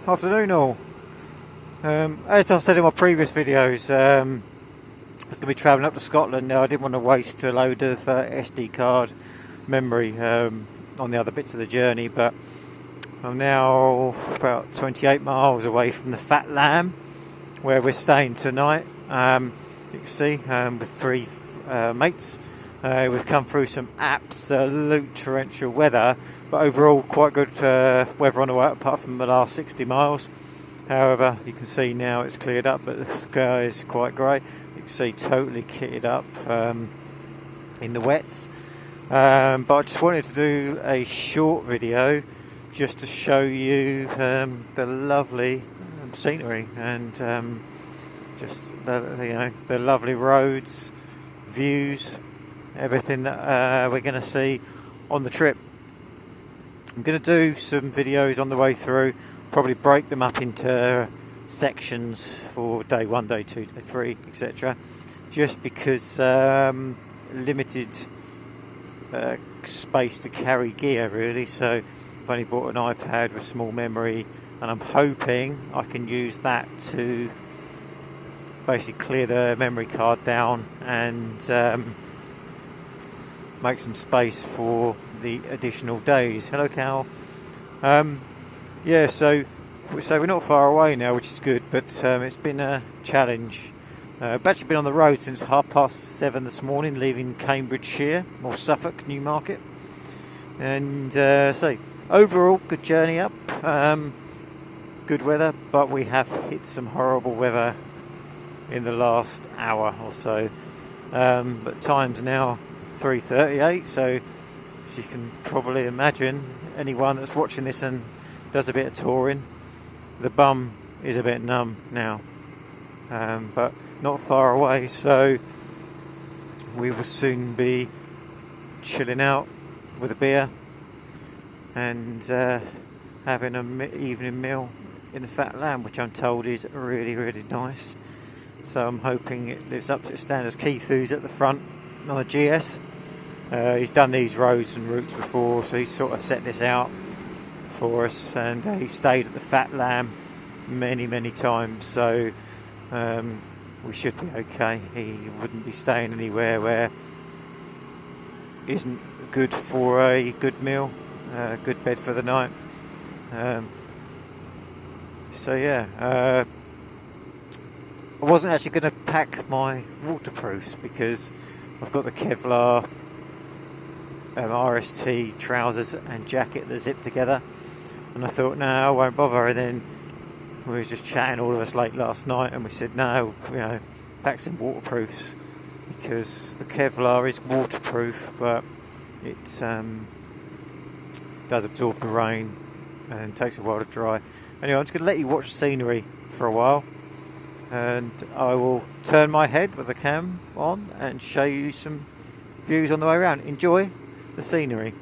Afternoon all. As I've said in my previous videos, I was going to be travelling up to Scotland now. I didn't want to waste a load of SD card memory on the other bits of the journey, but I'm now about 28 miles away from the Fat Lamb, where we're staying tonight. You can see with three mates. We've come through some absolute torrential weather, but overall quite good weather on the way, apart from the last 60 miles. However, you can see now it's cleared up, but the sky is quite grey. You can see totally kitted up in the wets. But I just wanted to do a short video just to show you the lovely scenery and just the lovely roads, views, everything that we're going to see on the trip. I'm going to do some videos on the way through, probably break them up into sections for day 1, day 2, day 3, etc. Just because limited space to carry gear really, so I've only bought an iPad with small memory, and I'm hoping I can use that to basically clear the memory card down and make some space for the additional days. Hello Cal. So we're not far away now, which is good, but it's been a challenge. I've actually been on the road since 7:30 this morning, leaving Cambridgeshire, or Suffolk, Newmarket. And so overall, good journey up, good weather, but we have hit some horrible weather in the last hour or so. But time's now 3:38, so as you can probably imagine, anyone that's watching this and does a bit of touring, the bum is a bit numb now, but not far away, so we will soon be chilling out with a beer and having an evening meal in the Fat Lamb, which I'm told is really, really nice. So I'm hoping it lives up to its standards. Keith, who's at the front on the GS, he's done these roads and routes before, so he's sort of set this out for us, and he stayed at the Fat Lamb many, many times, so we should be okay. He wouldn't be staying anywhere where isn't good for a good meal, good bed for the night. I wasn't actually going to pack my waterproofs because I've got the Kevlar RST trousers and jacket that zip together, and I thought no, I won't bother. And then we were just chatting, all of us, late last night, and we said no, pack some waterproofs, because the Kevlar is waterproof, but it does absorb the rain and takes a while to dry. Anyway, I'm just going to let you watch the scenery for a while, and I will turn my head with the cam on and show you some views on the way around. Enjoy the scenery.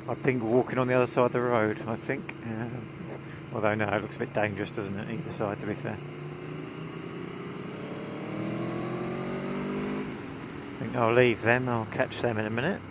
I've been walking on the other side of the road, I think. Although no, it looks a bit dangerous, doesn't it, either side, to be fair. I think I'll leave them, I'll catch them in a minute.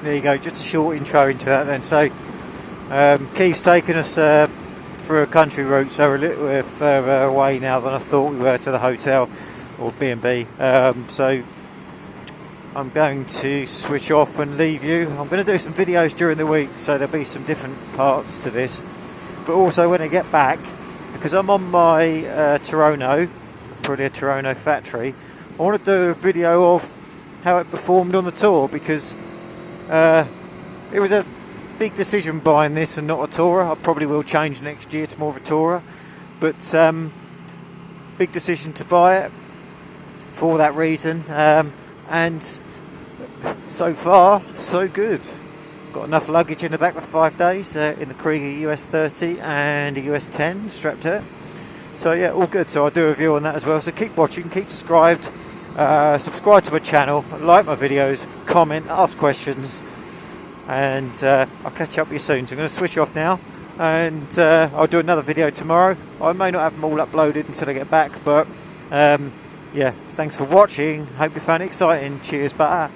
there you go, just a short intro into that then. So Keith's taken us through a country route, so we're a little bit further away now than I thought we were to the hotel or B&B. So I'm going to switch off and leave you. I'm going to do some videos during the week, so there'll be some different parts to this. But also when I get back, because I'm on my Toronto, probably a Toronto factory, I want to do a video of how it performed on the tour, because it was a big decision buying this and not a Tourer. I probably will change next year to more of a Tourer, but big decision to buy it for that reason, and so far so good. Got enough luggage in the back for 5 days in the Kriega US 30 and a US 10 strapped to it, so yeah, all good. So I'll do a review on that as well, so keep watching, keep subscribed, subscribe to my channel, like my videos, comment, ask questions, and I'll catch up with you soon. So I'm going to switch off now, and I'll do another video tomorrow. I may not have them all uploaded until I get back, but yeah, thanks for watching. Hope you found it exciting. Cheers, bye.